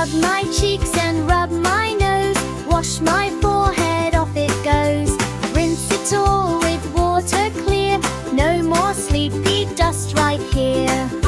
Rub my cheeks and rub my nose. Wash my forehead, off it goes. Rinse it all with water clear. No more sleepy dust right here.